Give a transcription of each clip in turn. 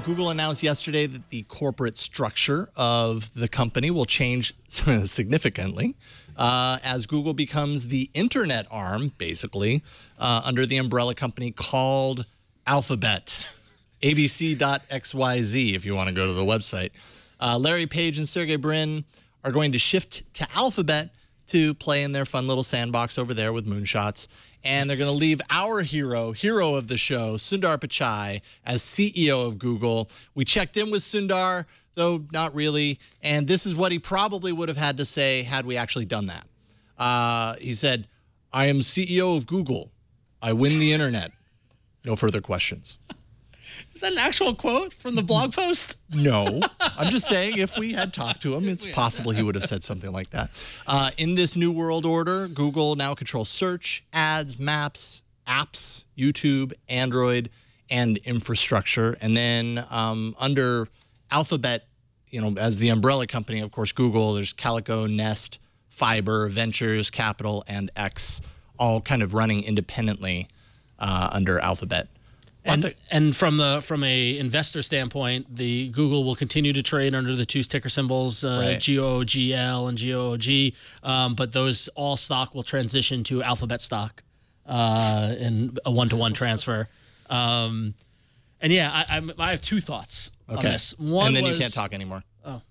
Google announced yesterday that the corporate structure of the company will change significantly as Google becomes the internet arm, basically, under the umbrella company called Alphabet. abc.xyz if you want to go to the website. Larry Page and Sergey Brin are going to shift to Alphabet to play in their fun little sandbox over there with moonshots. And they're going to leave our hero of the show, Sundar Pichai, as CEO of Google. We checked in with Sundar, though not really. And this is what he probably would have had to say had we actually done that. He said, "I am CEO of Google. I win the internet. No further questions." Is that an actual quote from the blog post? No. I'm just saying if we had talked to him, it's possible he would have said something like that. In this new world order, Google now controls search, ads, maps, apps, YouTube, Android, and infrastructure. And then under Alphabet, as the umbrella company, of course, Google, there's Calico, Nest, Fiber, Ventures, Capital, and X, all kind of running independently under Alphabet. And from a investor standpoint, the Google will continue to trade under the two ticker symbols, Right. GOOGL and GOOG, but those all stock will transition to Alphabet stock in a one-to-one transfer. And yeah, I have two thoughts on this. One and then was, you can't talk anymore. Oh.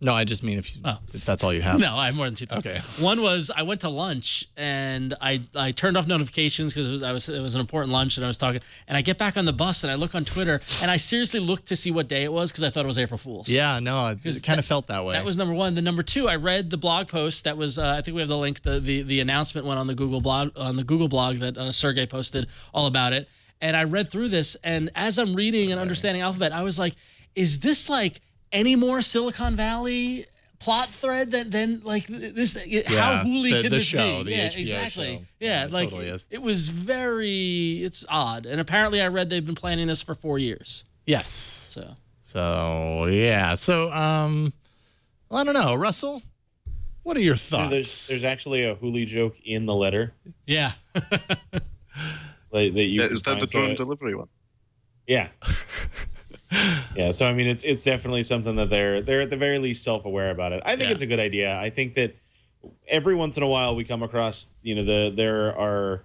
No, I just mean if that's all you have. No, I have more than two thoughts. Okay. One was I went to lunch and I turned off notifications because it was an important lunch and I was talking. And I get back on the bus and I look on Twitter and I seriously looked to see what day it was because I thought it was April Fool's. Yeah, no, it kind of felt that way. That was number one. The number two, I read the blog post that was I think we have the link. The announcement went on the Google blog that Sergey posted all about it. And I read through this, and as I'm reading and understanding Alphabet, I was like, is this like any more Silicon Valley plot thread than like this? How hooli could this show, be? the Yeah, HBO exactly. show. Yeah, It like totally is. it was it's odd. And apparently I read they've been planning this for 4 years. Yes. So yeah. So well, I don't know, Russell. What are your thoughts? There's actually a hooli joke in the letter. Yeah. Is that the drone delivery one? Yeah. Yeah, so I mean, it's definitely something that they're at the very least self-aware about it. I think it's a good idea. I think that every once in a while we come across, there are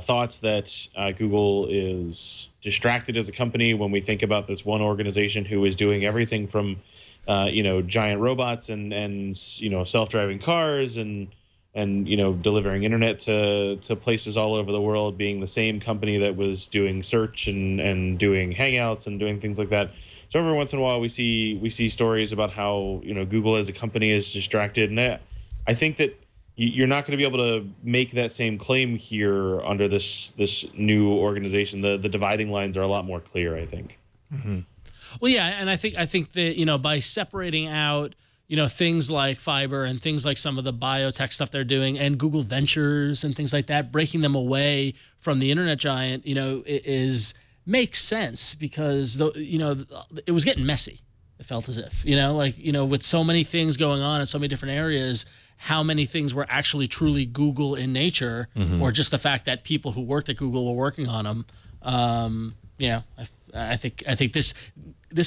thoughts that Google is distracted as a company when we think about this one organization who is doing everything from, giant robots and self-driving cars and delivering internet to places all over the world, being the same company that was doing search and doing Hangouts and doing things like that. So every once in a while we see stories about how Google as a company is distracted, and I think that you're not going to be able to make that same claim here under this new organization. The dividing lines are a lot more clear, I think. Mm-hmm. Well, yeah, and I think that by separating out things like fiber and things like some of the biotech stuff they're doing and Google Ventures and things like that, breaking them away from the internet giant, makes sense because, it was getting messy. It felt as if, with so many things going on in so many different areas, how many things were actually truly Google in nature, or just the fact that people who worked at Google were working on them. I think this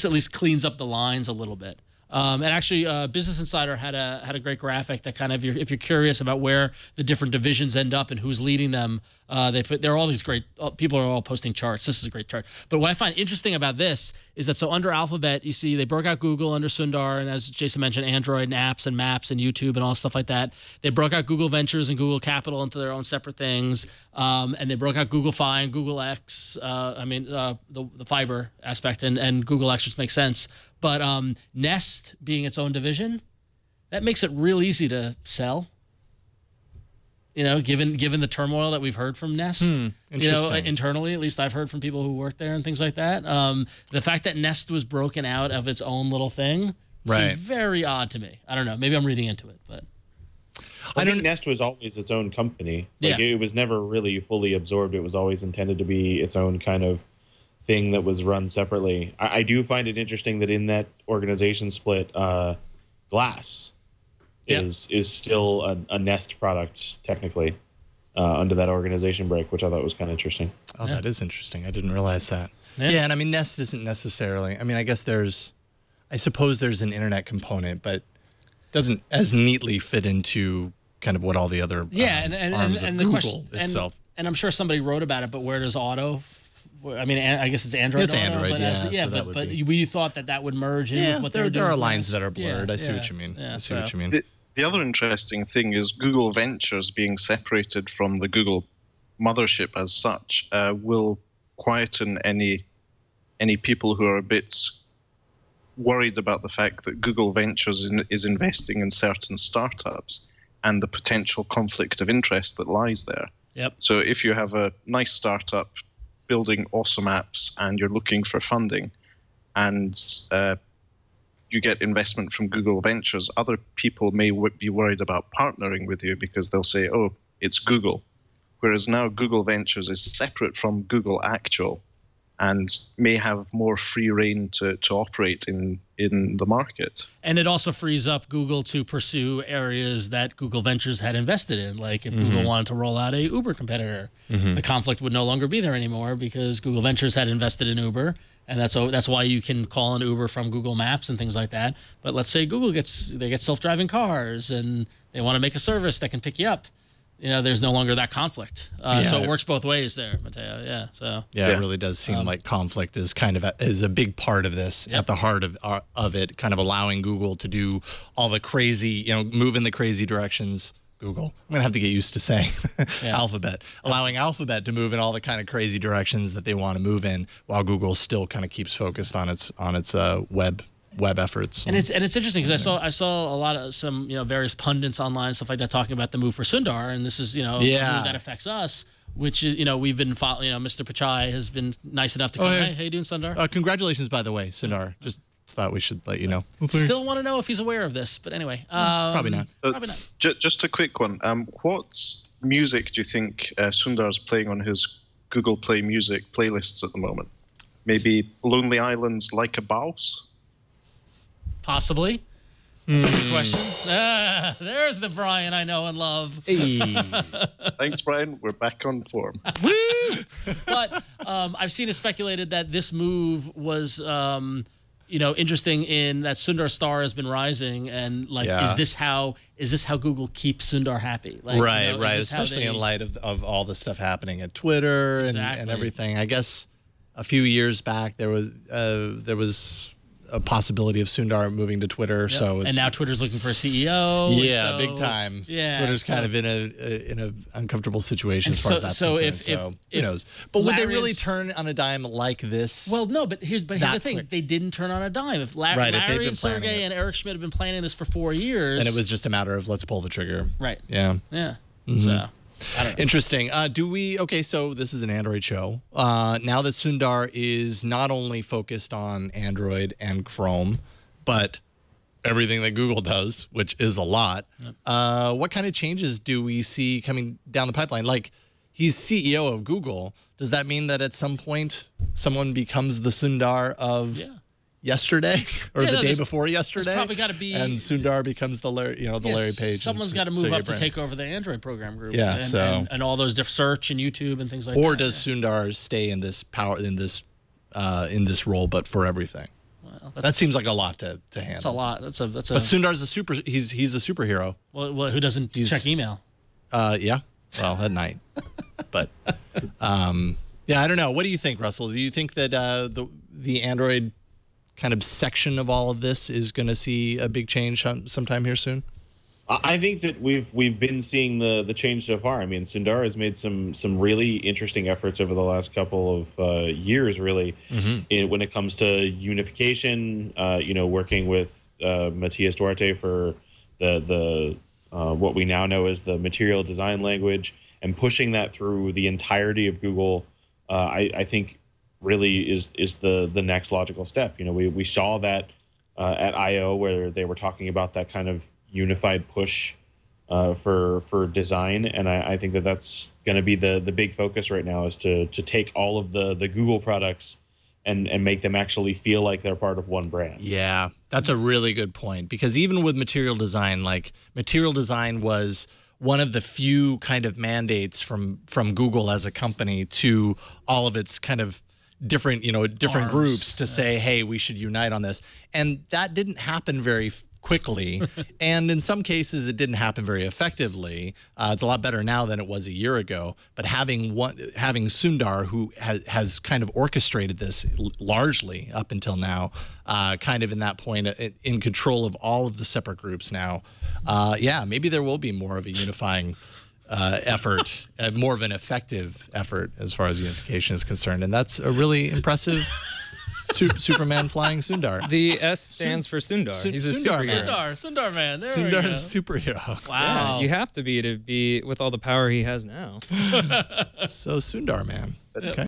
at least cleans up the lines a little bit. And actually, Business Insider had a great graphic that kind of, if you're curious about where the different divisions end up and who's leading them, there are all these great people are all posting charts. This is a great chart. But what I find interesting about this is that under Alphabet, you see they broke out Google under Sundar, and as Jason mentioned, Android and apps and maps and YouTube and all stuff like that. They broke out Google Ventures and Google Capital into their own separate things, and they broke out Google Fi and Google X. The fiber aspect and Google X just makes sense. But Nest being its own division, that makes it real easy to sell. Given the turmoil that we've heard from Nest, internally, at least I've heard from people who work there and things like that. The fact that Nest was broken out of its own little thing seemed very odd to me. I don't know. Maybe I'm reading into it, but I think Nest was always its own company. It was never really fully absorbed. It was always intended to be its own kind of thing that was run separately. I do find it interesting that in that organization split, Glass is still a Nest product technically. under that organization break, which I thought was kind of interesting. Oh, that is interesting. I didn't realize that. Yeah, and I mean, Nest isn't necessarily. I mean, I suppose there's an internet component, but doesn't as neatly fit into kind of what all the other arms of the Google question itself. And I'm sure somebody wrote about it, but where does Auto? I mean, I guess it's Android. It's Android, but, but we thought that would merge in with what they're doing. There are lines that are blurred. I see what you mean. I see what you mean. The other interesting thing is Google Ventures being separated from the Google mothership as such will quieten any people who are a bit worried about the fact that Google Ventures is investing in certain startups and the potential conflict of interest that lies there. Yep. So if you have a nice startup building awesome apps and you're looking for funding and you get investment from Google Ventures, other people may be worried about partnering with you because they'll say, oh, it's Google. Whereas now Google Ventures is separate from Google Actual and may have more free reign to operate in the market. And it also frees up Google to pursue areas that Google Ventures had invested in. Like if Google wanted to roll out a Uber competitor, the conflict would no longer be there anymore because Google Ventures had invested in Uber. And that's why you can call an Uber from Google Maps and things like that. But let's say Google get self-driving cars and they want to make a service that can pick you up. You know, there's no longer that conflict. So it works both ways there, Matteo. Yeah. So it really does seem like conflict is kind of is a big part of this. At the heart of it, kind of allowing Google to do all the crazy, move in the crazy directions. Google. I'm gonna have to get used to saying Alphabet, allowing Alphabet to move in all the kind of crazy directions that they want to move in, while Google still kind of keeps focused on its web efforts. And it's interesting because I saw a lot of some various pundits online and stuff like that talking about the move for Sundar, and this is a move that affects us. Which is we've been following. Mr. Pichai has been nice enough to come. Hey, how you doing, Sundar? Congratulations, by the way, Sundar. Just thought we should let you know. Still want to know if he's aware of this, but anyway, probably not. Probably not. Just a quick one. What music do you think Sundar's playing on his Google Play Music playlists at the moment? Maybe Lonely Island's Like a Boss? Possibly. That's a good question. There's the Brian I know and love. Hey. Thanks, Brian. We're back on form. Woo! But I've seen it speculated that this move was, interesting in that Sundar's star has been rising, and is this how Google keeps Sundar happy? Right. Especially in light of all the stuff happening at Twitter and everything. I guess a few years back there was a possibility of Sundar moving to Twitter. So and now Twitter's looking for a CEO. Yeah, big time. Yeah, Twitter's kind of in a uncomfortable situation as far as that's concerned. Who knows? But would they really turn on a dime like this? Well, no. But here's the thing: they didn't turn on a dime. If Larry and Sergey and Eric Schmidt have been planning this for 4 years, and it was just a matter of let's pull the trigger. Right. Yeah. Yeah. So. I don't know. Interesting. So this is an Android show. Now that Sundar is not only focused on Android and Chrome, but everything that Google does, which is a lot, what kind of changes do we see coming down the pipeline? Like, he's CEO of Google. Does that mean that at some point someone becomes the Sundar of yesterday or the day before yesterday? Probably got to be, and Sundar becomes the Larry Page. Someone's got to move up to take over the Android program group. Yeah, and all those different search and YouTube and things like that. Or does Sundar stay in this in this role, but for everything? Well, that seems like a lot to handle. That's a lot. That's a. But Sundar's he's a superhero. Well, who doesn't check email? Yeah. Well, at night. But I don't know. What do you think, Russell? Do you think that the Android kind of section of all of this is going to see a big change sometime here soon? I think that we've been seeing the change so far. I mean, Sundar has made some really interesting efforts over the last couple of years, really, when it comes to unification. Working with Matias Duarte for the what we now know as the material design language, and pushing that through the entirety of Google. I think really is the next logical step. We saw that at I/O, where they were talking about that kind of unified push for design, and I think that's going to be the big focus right now, is to take all of the Google products and make them actually feel like they're part of one brand. Yeah, that's a really good point, because even with material design, like material design was one of the few kind of mandates from Google as a company to all of its kind of different, different groups to say, hey, we should unite on this. And that didn't happen very quickly. And in some cases, it didn't happen very effectively. It's a lot better now than it was a year ago. But having Sundar, who has kind of orchestrated this largely up until now, kind of in that point, in control of all of the separate groups now, yeah, maybe there will be more of a unifying effort, more of an effective effort as far as unification is concerned. And that's a really impressive Superman flying Sundar. The S stands for Sundar. He's a superhero. Sundar man. There Sundar we go. the superhero. Wow. Yeah, you have to be with all the power he has now. So Sundar man. Okay.